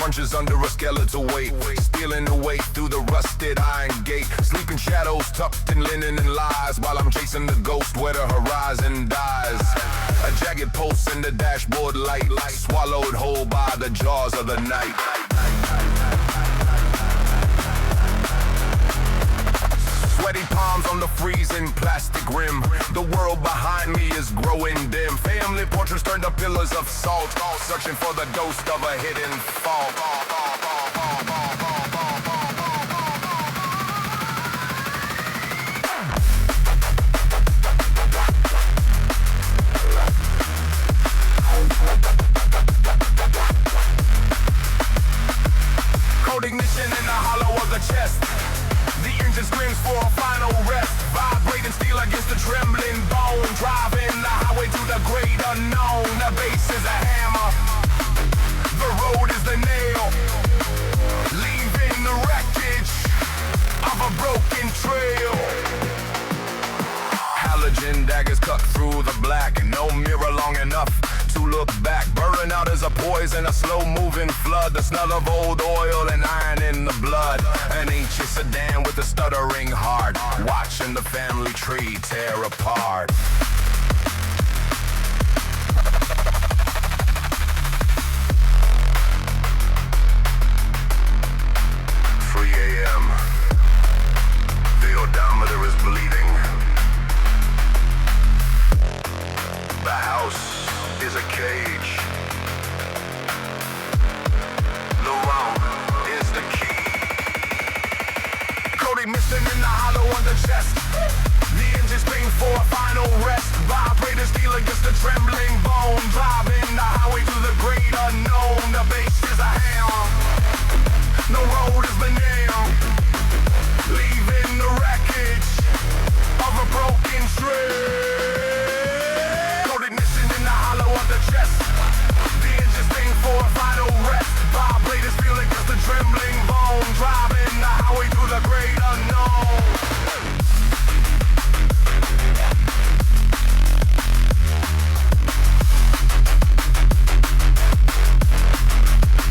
crunches under a skeletal weight, stealing the way through the rusted iron gate. Sleeping shadows tucked in linen and lies, while I'm chasing the ghost where the horizon dies. A jagged pulse in the dashboard light, swallowed whole by the jaws of the night. Sweaty palms on the freezing plastic rim. The world behind me is growing dim. Family portraits turned to pillars of salt, searching for the ghost of a hidden fault. Cold ignition in the hollow of the chest. The engine screams for a final rest. Vibrating steel against the trembling bone. Driving the highway to the great unknown. The bass is a hammer, the road is the nail, leaving the wreckage of a broken trail. Halogen daggers cut through the black. No mirror long enough to look back. Burning out as a poison, a slow-moving flood. The smell of old oil and iron in the blood. An ancient sedan with a stuttering heart, watching the family tree tear apart. 3 a.m. The odometer is bleeding. The house is a cage. The round is the key. Cody missing in the hollow of the chest. The engine scream for a final rest. Vibrators steel against the trembling bone. Driving the highway to the great unknown. The bass is a hammer, the road is the nail, leaving the wreckage of a broken trail. Chest. The engine sting for a final rest. Vibrators feel against the trembling bone. Driving the highway to the great unknown.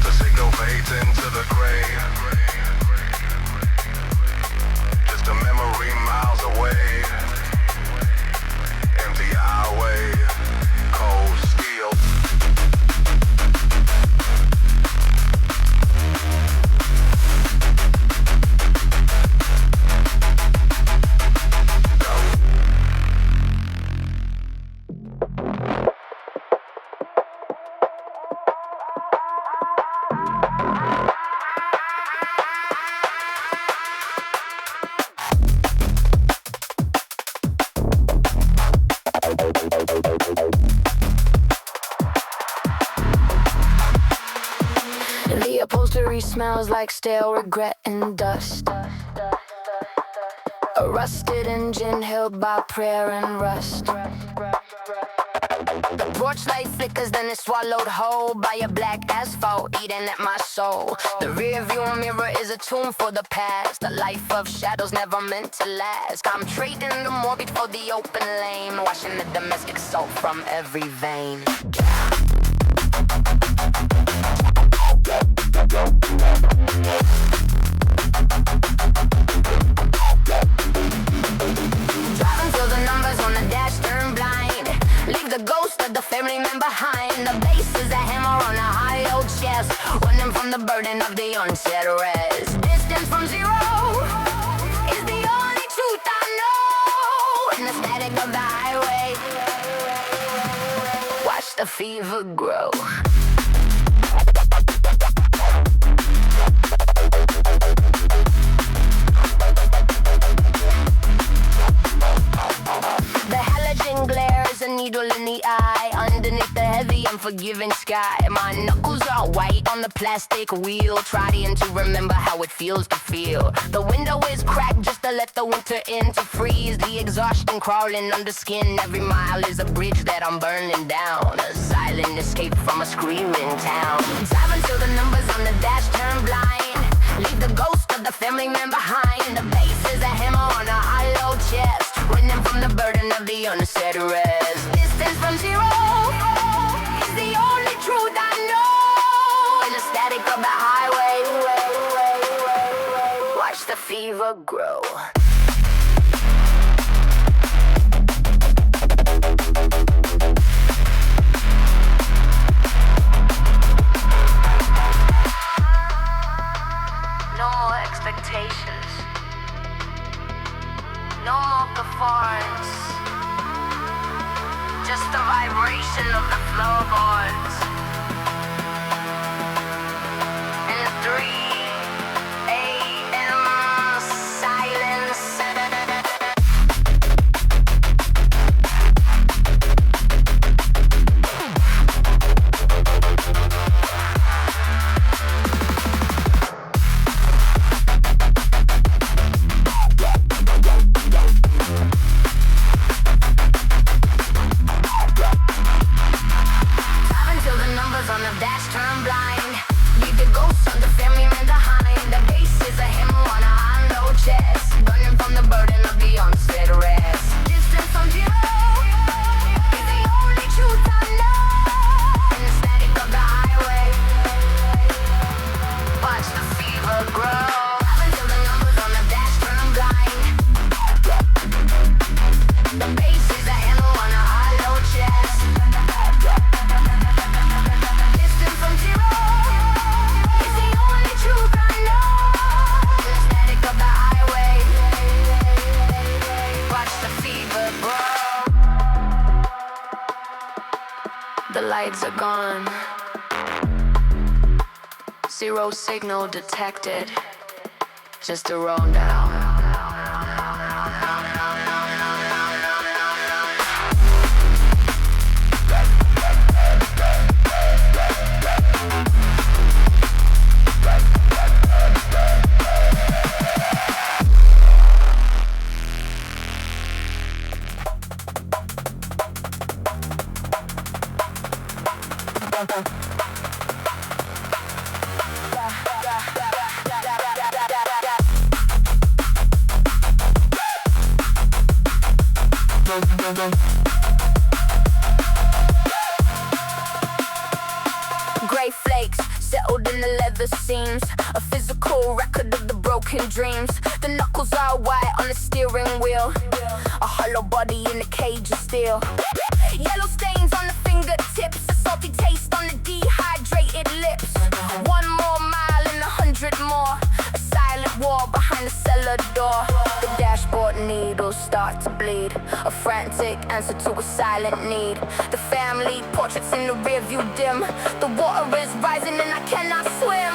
The signal fades into the grave. Just a memory miles away. Empty highway, cold steel. The upholstery smells like stale regret and dust. A rusted engine held by prayer and rust. The porch light flickers, then it's swallowed whole by a black asphalt eating at my soul. The rear view mirror is a tomb for the past. A life of shadows never meant to last. I'm trading the morbid for the open lane, washing the domestic salt from every vein. Driving till the numbers on the dash turn blind. Leave the ghost of the family man behind. The bass is a hammer on a high old chest, running from the burden of the unsaid rest. Distance from zero is the only truth I know. In the static of the highway, watch the fever grow. The halogen glare is a needle in the eye. Underneath the heavy unforgiving sky, my knuckles are white on the plastic wheel, trying to remember how it feels to feel. The window is cracked just to let the winter in, to freeze the exhaustion crawling under skin. Every mile is a bridge that I'm burning down, a silent escape from a screaming town. Driving till the numbers on the dash turn blind. Leave the ghost of the family man behind. The bass is a hammer on a hollow chest, running from the burden of the unsaid rest. Distance from zero is the only truth I know. In the static of the high the fever grow. No more expectations. No more performance. Just the vibration of the floorboards. And 3 a.m. silence. On the dash turn blind. Leave the ghosts of the family man behind. The bass is a hymn on a hollow chest, running from the burden of the unsaid rest. Distance from zero is the only truth I know. In the static of the highway, watch the fever grow. Until the numbers on the dash turn blind. The bass is a hymn on a hollow chest. From zero is the only truth I know. In the static of the highway, watch the fever grow. The lights are gone. Zero signal detected. Just a roll down. Gray flakes settled in the leather seams, a physical record of the broken dreams. The knuckles are white on the steering wheel, a hollow body in a cage of steel. Yellow stains on the fingertips, a salty taste on the dehydrated lips. 1 more mile and 100 more, a silent war behind the cellar door. The dashboard needles start to bleed, a frantic answer to a silent need. The family portraits in the rearview dim. The water is rising and I cannot swim.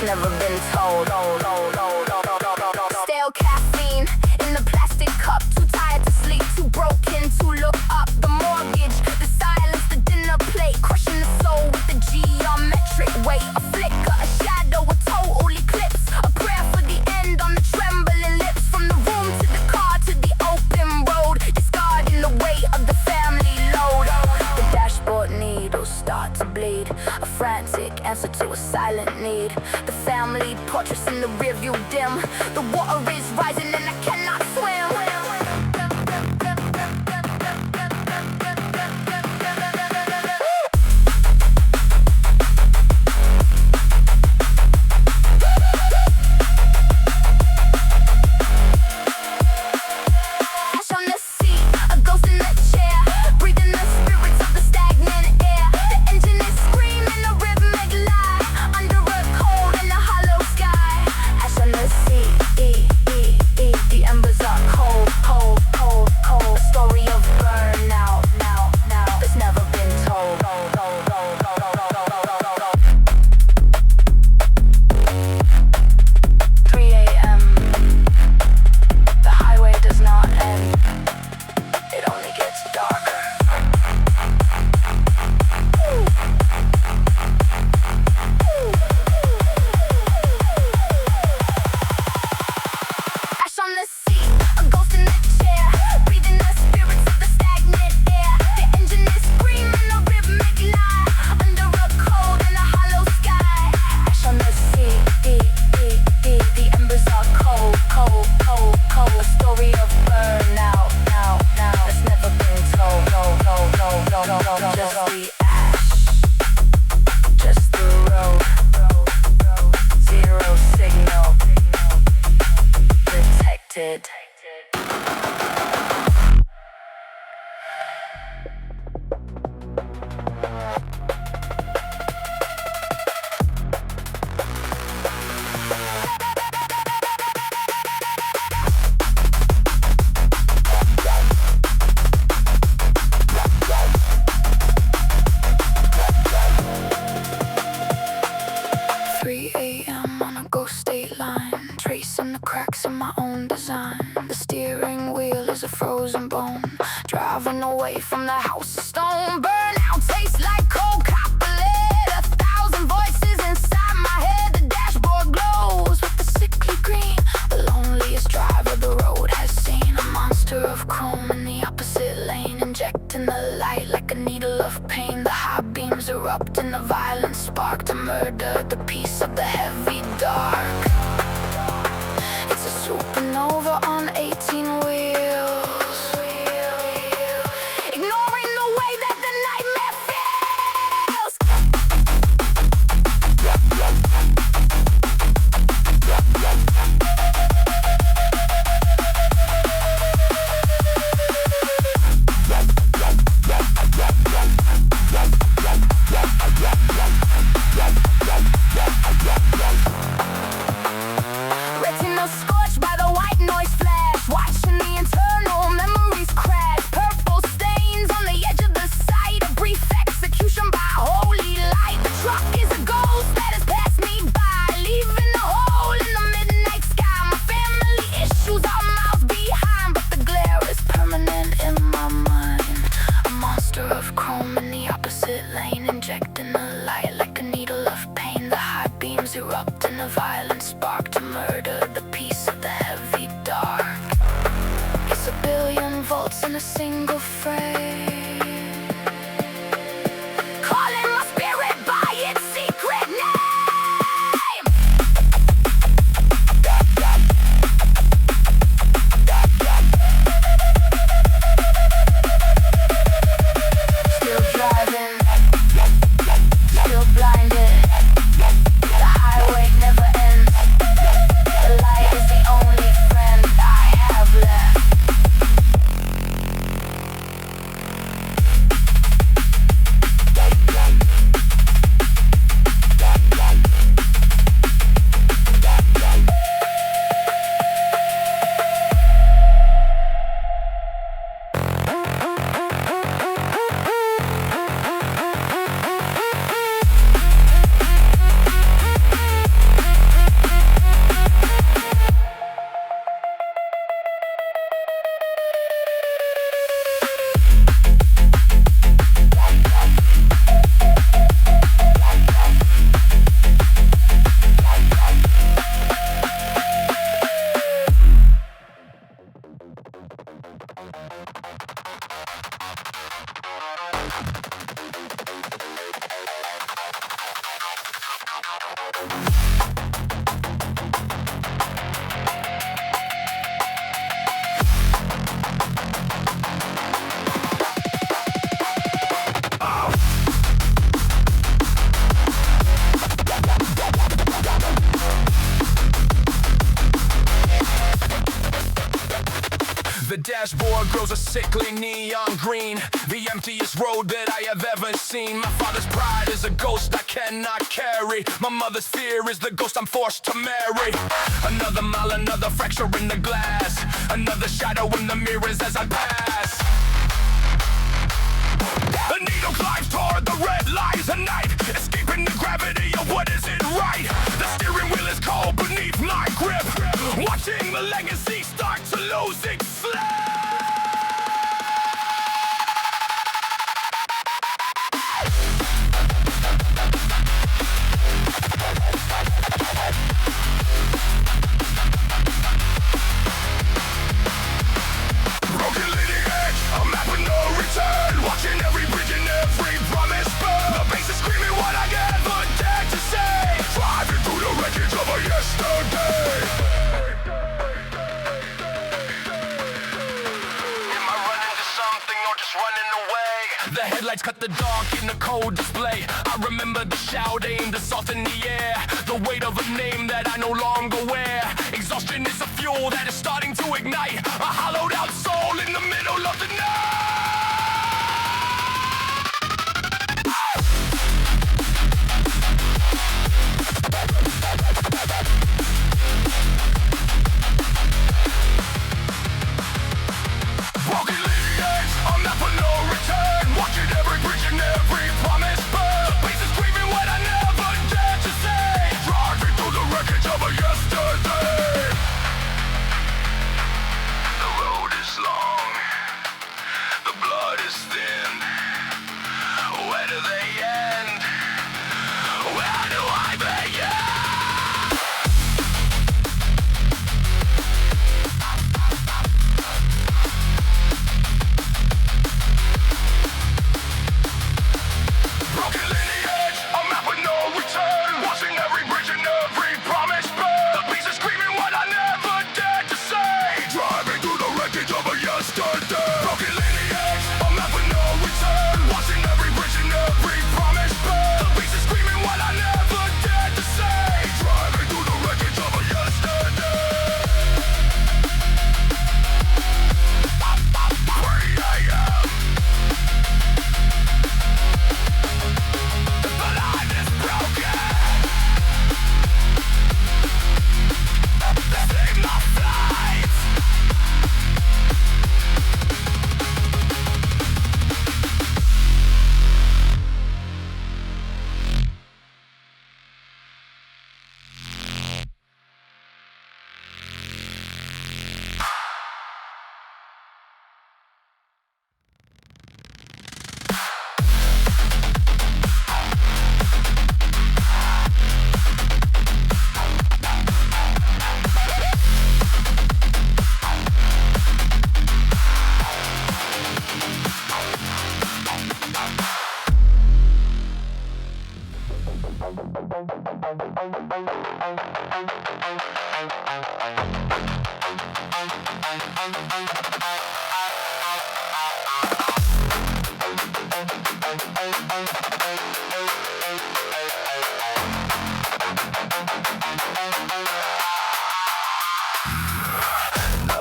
Never been told. Stale caffeine in the plastic cup. Too tired to sleep, too broken to look up. The mortgage, the silence, the dinner plate, crushing the soul with the geometric weight. A flicker, a shadow, a total eclipse. A prayer for the end on the trembling lips. From the room to the car to the open road, discarding the weight of the family load. The dashboard needles start to bleed, a frantic answer to a silent need. The family portraits in the rearview dim. The water is rising and I cannot swim. Embers are from the house of stone. Burnout tastes like cold copper lead. 1,000 voices inside my head. The dashboard glows with the sickly green. The loneliest driver the road has seen. A monster of chrome in the opposite lane, injecting the light like a needle of pain. The high beams erupt in a violent spark to murder the peace of the heavy dark. It's a supernova on 18 wheels, ignoring the way that the nightmare feels. Retina scorched by the white noise flash, watching the internal memories crash. Purple stains on the edge of the sight, a brief execution by holy light. The truck is a ghost that has passed me by, leaving a hole in the midnight sky. My family issues are miles behind, but the glare is permanent in my mind. A monster of chrome in the opposite lane, injecting the light like a needle of pain. The high beams erupt in a violent spark to murder the peace of the heavy dark. It's 1,000,000,000 volts in a single frame, calling my spirit by its secret name. Still driving, still blinded. The highway never ends. The light is the only friend I have left. The dashboard grows a sickly neon green, the emptiest road that I have ever seen. My father's pride is a ghost I cannot carry. My mother's fear is the ghost I'm forced to marry. Another mile, another fracture in the glass, another shadow in the mirrors as I pass. The needle climbs toward the red lines of night, escaping the gravity of what isn't right. The steering wheel is cold beneath my grip, watching the legacy start to lose its slip. Broken lineage, a map of no return, watching every bridge and every promise burn. The bass is screaming what I never dared to say, driving through the wreckage of a yesterday. Am I running to something or just running away? The headlights cut the dark in the cold display. I remember the shout aimed assault in the air, the weight of a name that I no longer wear. Exhaustion is a fuel that is starting to ignite, a hollowed out soul in the middle of the night. Broken lineage, a map of no return, watching every bridge and every promise burn. The bass is screaming what I never dared to say, driving through the wreckage of a yesterday. The road is long, Not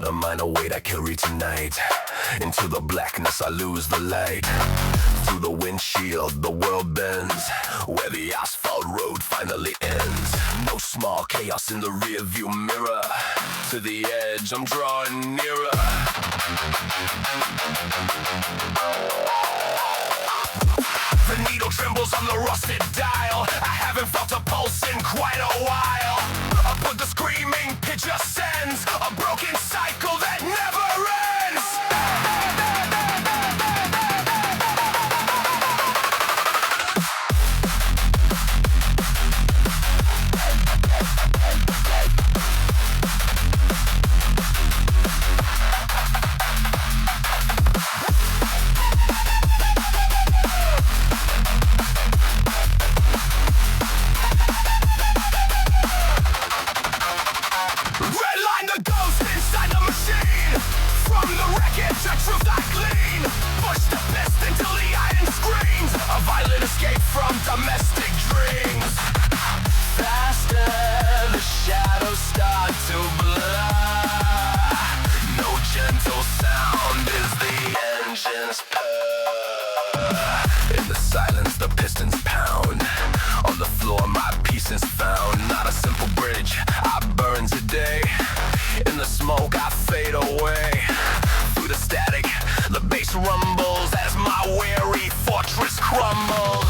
a minor weight I carry tonight. Into the blackness I lose the light. Through the windshield the world bends, where the asphalt road finally ends. No small chaos in the rear view mirror. To the edge I'm drawing nearer. The needle trembles on the rusted dial. I haven't felt a pulse in quite a while. But the screaming picture sends a broken cycle that never ends. Redline the ghost inside the machine. From the wreckage a truth I glean. Push the best until the iron screams. A violent escape from domestic dreams. Faster the shadows start to blur. No gentle sound is the engine's purr. In the silence the pistons pound. On the floor my peace is found. Not a simple bridge I burn today. In the smoke I fade away. Through the static the bass rumbles as my weary fortress crumbles.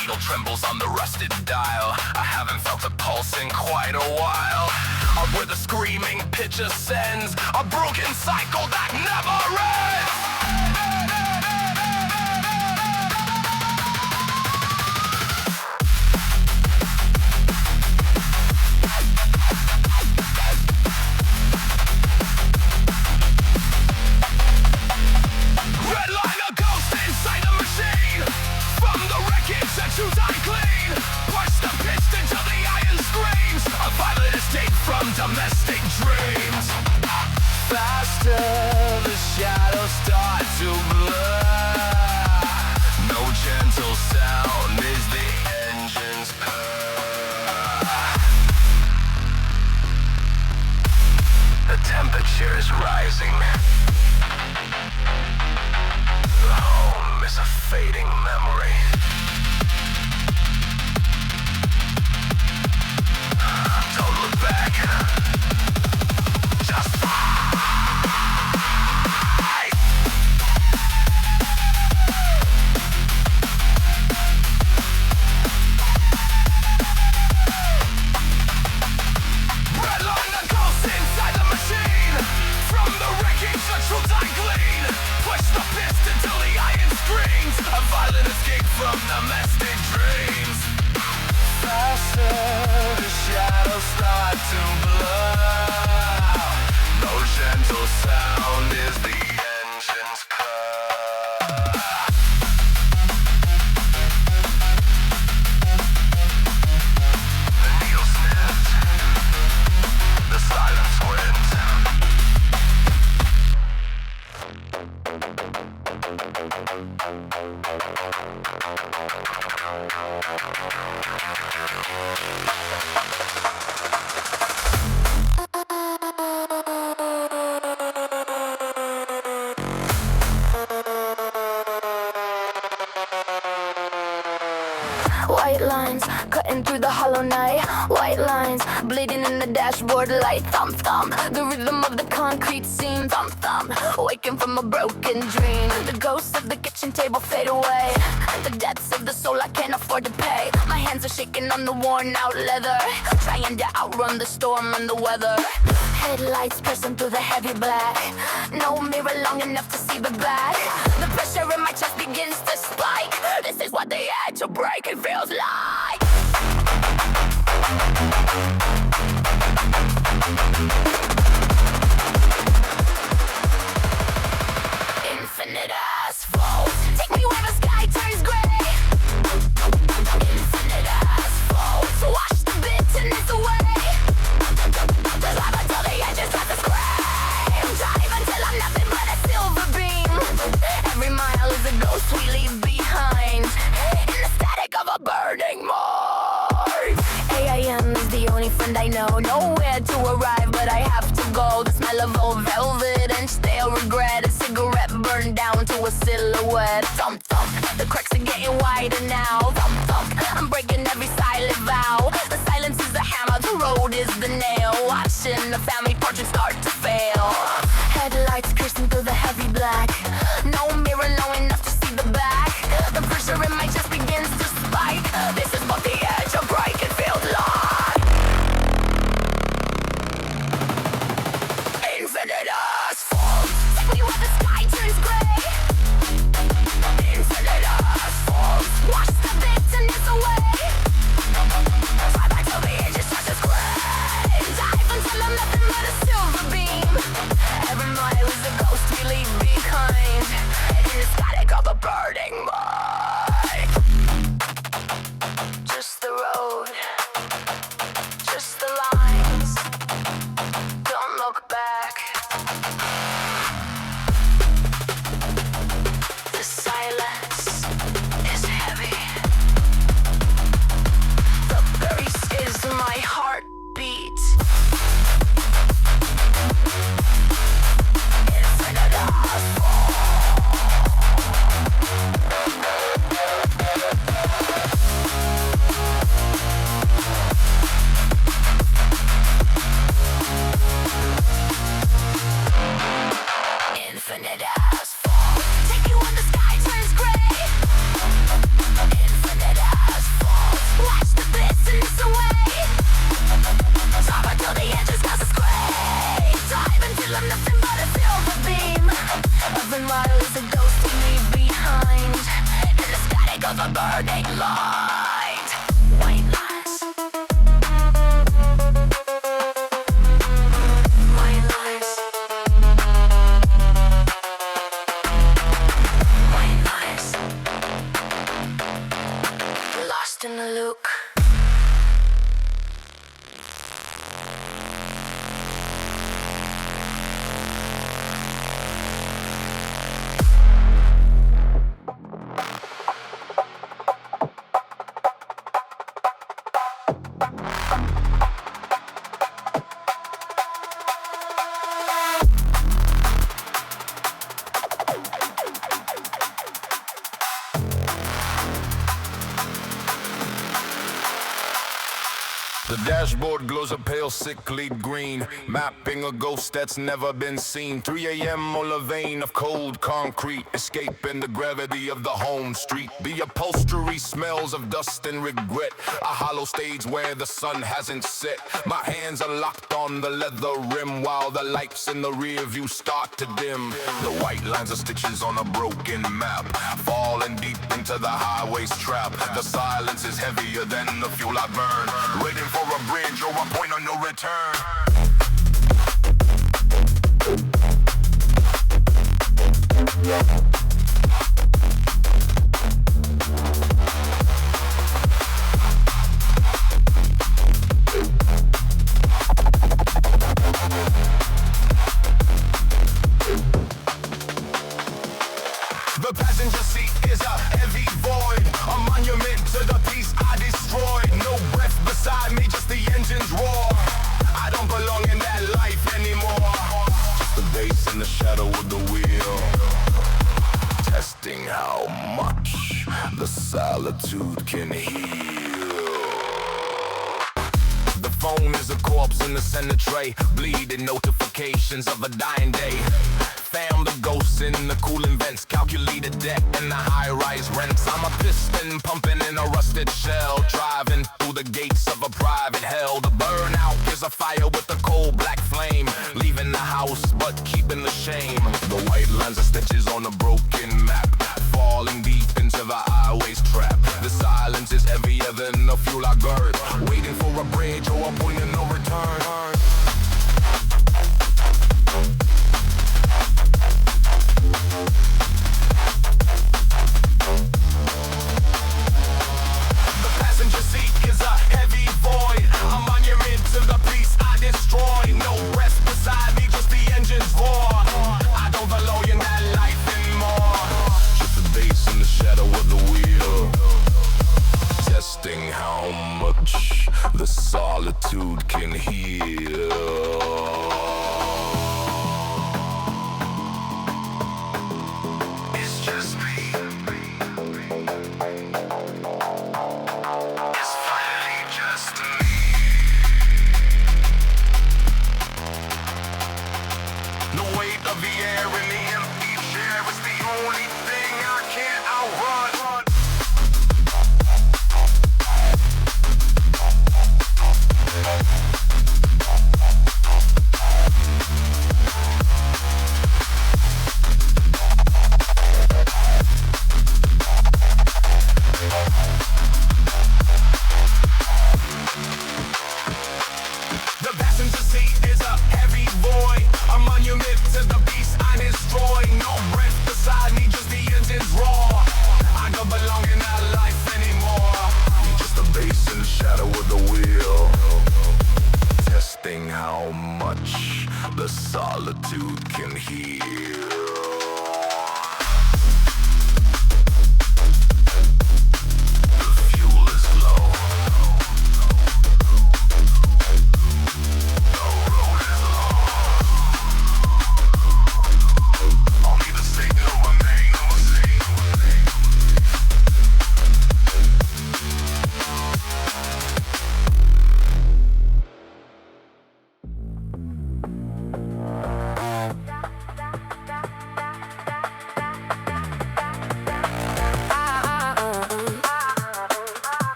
Needle trembles on the rusted dial. I haven't felt a pulse in quite a while. Up where the screaming picture sends a broken cycle that never ends. Redline a ghost inside the machine. From the wreckage the truth I glean. Push the piston till the iron screams. A violent escape from domestic dreams. Faster the shadows start to blur. No gentle sound is the engine's purr. The temperature is rising. The home is a fading memory. Don't look back. Just fight. Redline the ghost inside the machine. From the wreckage the truth I glean. Push the piston till the iron screams. A violent escape from domestic dreams. Faster the shadows start to blur. No gentle sound is the engine's purr. The needle snaps. The silence wins. White lines cutting through the hollow night. White lines bleeding in the dashboard light. Thump thump, the rhythm of the concrete scene. Thump thump, waking from a broken dream. The ghosts of the kitchen table fade away. The depths of the soul I can't afford to pay. My hands are shaking on the worn out leather, trying to outrun the storm and the weather. Headlights pressing through the heavy black. No mirror long enough to see the back. The pressure in my chest begins to spike. This is what the edge of breaking feels like. Infinite asphalt. we leave behind in the static of a burning mind. AIM is the only friend I know. Nowhere to arrive, but I have to go. The smell of old velvet and stale regret. A cigarette burned down to a silhouette. Thump thump, the cracks are getting wider now. Thump thump, I'm breaking every silent vow. The silence is the hammer, the road is the nail. Watching the family portrait start to fail. Headlights piercing through the heavy black. No mirror low enough to see the back. The pressure in my chest begins to spike. This is but the edge of breaking field line. Infinite asphalt. Take me where the sky turns gray. Infinite asphalt. Wash the bitterness away. Fly back till the edges touch the gray. Dive until I'm nothing but a silver beam. Every mile is a ghost we leave behind in the static of a burning mind. Just the road, just the lines. Don't look back. The silence is heavy. The bass is my heartbeat. Infinite asphalt. Infinite asphalt. Take you when the sky turns gray. Infinite asphalt. Watch the business away. Stop until the edges cause it's gray. Dive until I'm nothing but a silver beam. Every mile is a ghost we leave behind in the static of a burning light. White lies. White lies. White lies. Lost in the look. The dashboard glows a pale sickly green, mapping a ghost that's never been seen. 3 a.m. on a vein of cold concrete, escaping the gravity of the home street. The upholstery smells of dust and regret, a hollow stage where the sun hasn't set. My hands are locked on the leather rim while the lights in the rear view start to dim. The white lines are stitches on a broken map, falling deep into the highway's trap. The silence is heavier than the fuel I burn, waiting for a bridge or a point of no return. The passenger seat is a heavy void, a monument to the peace I destroyed. No breath beside me, just the engines roar. I don't belong in that life anymore. Just the bass in the shadow of the wheel, testing how much the solitude can heal. The phone is a corpse in the center tray, bleeding notifications of a dying day. Fam, the ghosts in the cooling vents, calculated debt and the high-rise rents. I'm a piston pumping in a rusted shell, driving through the gates of a private hell. The burnout is a fire with a cold black flame, leaving the house but keeping the shame. The white lines are stitches on a broken map, falling deep into the highway's trap. The silence is heavier than the fuel I burn, waiting for a bridge or a point of no return. The passenger seat is a heavy void, a monument to the peace I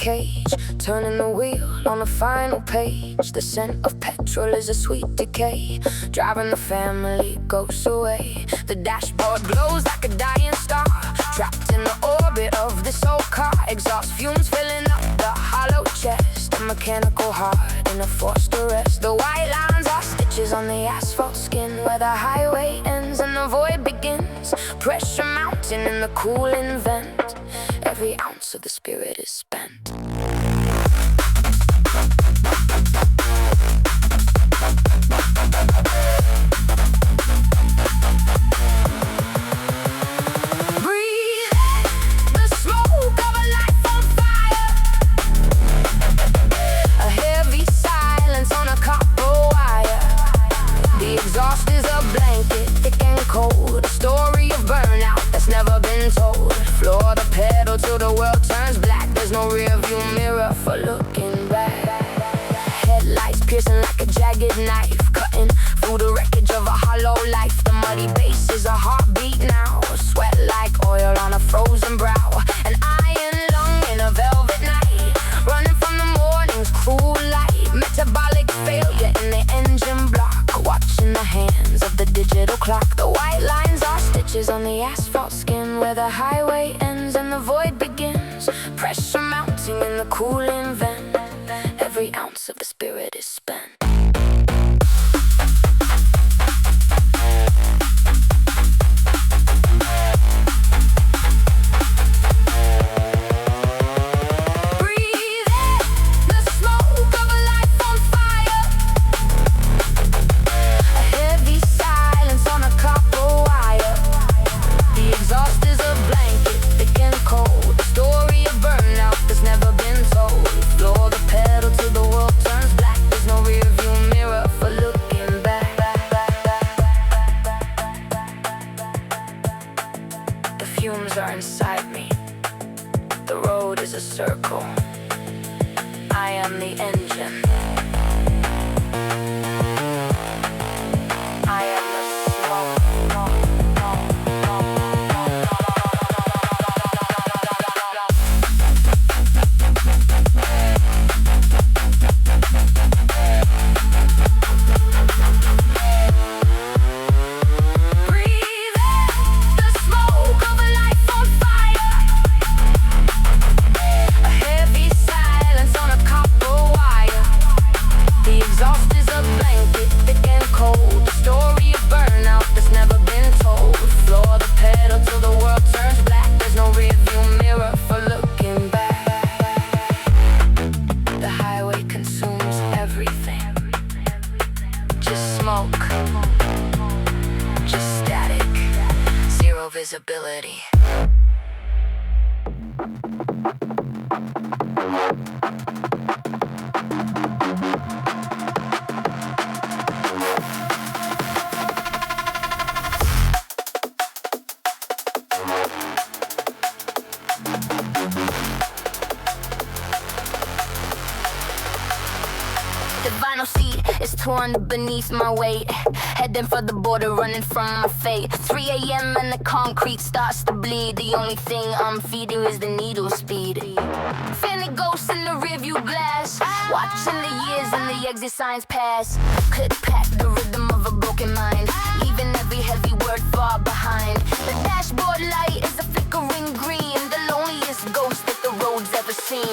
cage, turning the wheel on the final page. The scent of petrol is a sweet decay, driving the family ghosts away. The dashboard glows like a dying star, trapped in the orbit of this old car. Exhaust fumes filling up the hollow chest, a mechanical heart in a forced arrest. The white lines are stitches on the asphalt skin, where the highway ends and the void begins. Pressure mounting in the cooling vent, every ounce of the spirit is spent. Till the world turns black, there's no rear view mirror for looking back. Headlights piercing like a jagged knife, cutting through the wreckage of a hollow life. The muddy bass is a heartbeat now, sweat like oil on a frozen brow. An iron lung in a velvet night, running from the morning's cruel light. Metabolic failure in the engine block, watching the hands of the digital clock. The white lines are stitches on the asphalt skin, where the highway ends and the void begins. Pressure mounting in the cooling vent, every ounce of the spirit is spent. Fumes are inside me. The road is a circle. I am the engine. I am the smoke. Visibility. The vinyl seat is torn beneath my weight, heading for the border, running from my fate. 3 a.m. and the concrete starts to bleed. The only thing I'm feeding is the needle speed. Fanning ghosts in the rearview glass, watching the years and the exit signs pass. Click pack, the rhythm of a broken mind, leaving every heavy word far behind. The dashboard light is a flickering green, the loneliest ghost that the road's ever seen.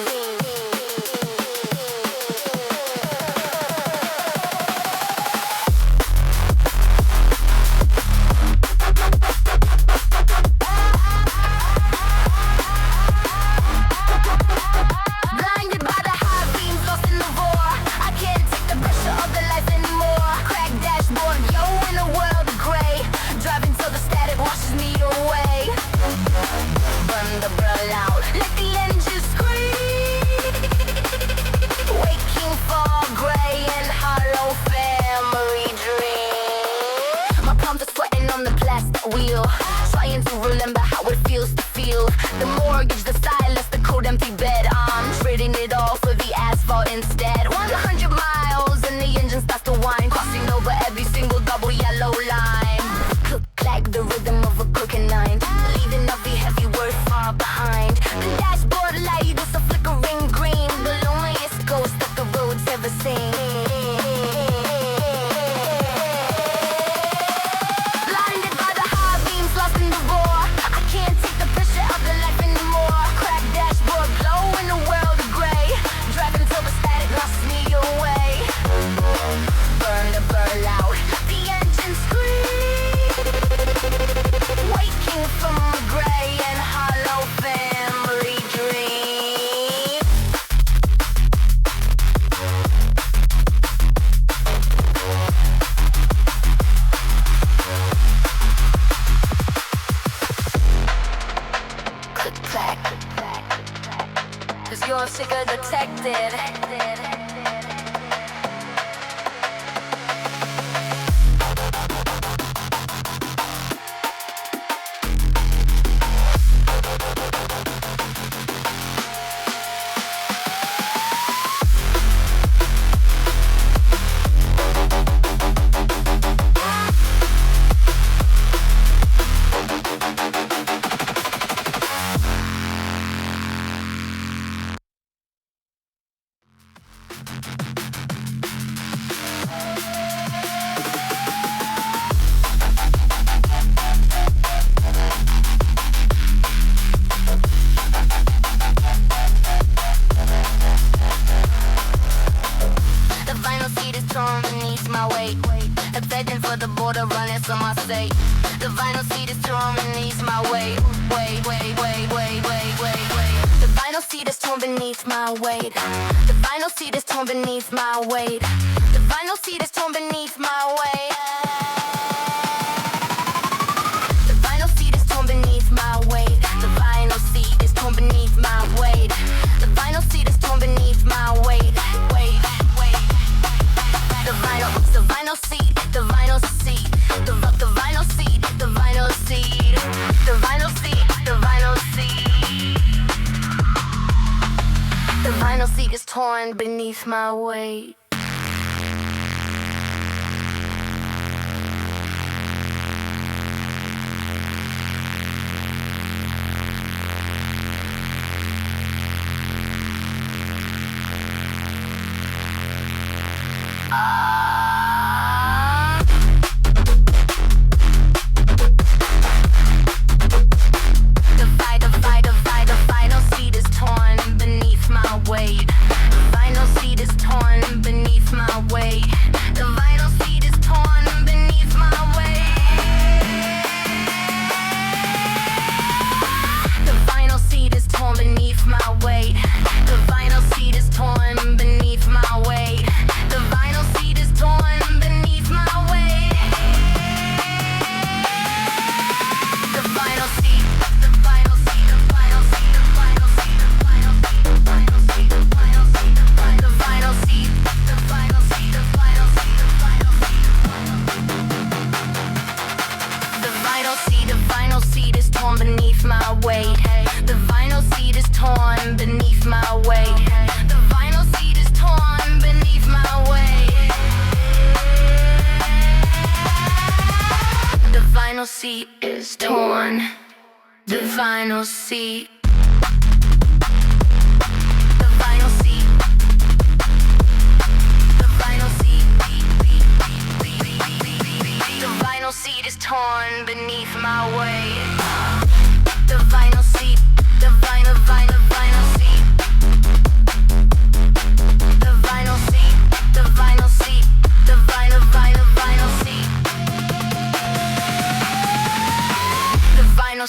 Trying to remember how it feels to feel the mortgage, the silence, the cold empty bed. I'm trading it all for the asphalt instead. 100 miles and the engine starts to whine, crossing over every single double yellow line. Cook like the rhythm of a cooking nine, leaving every heavy word far behind. The dashboard light is a flickering green. trigger detected. Beneath my weight.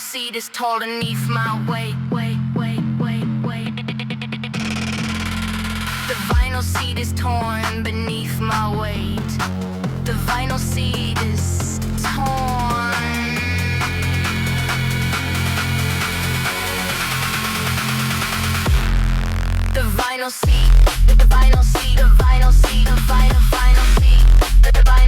Seat is tall beneath my weight. The vinyl seat is torn beneath my weight. The vinyl seat is torn. The vinyl seat, the vinyl seat, the vinyl seat, the vinyl seat, the vinyl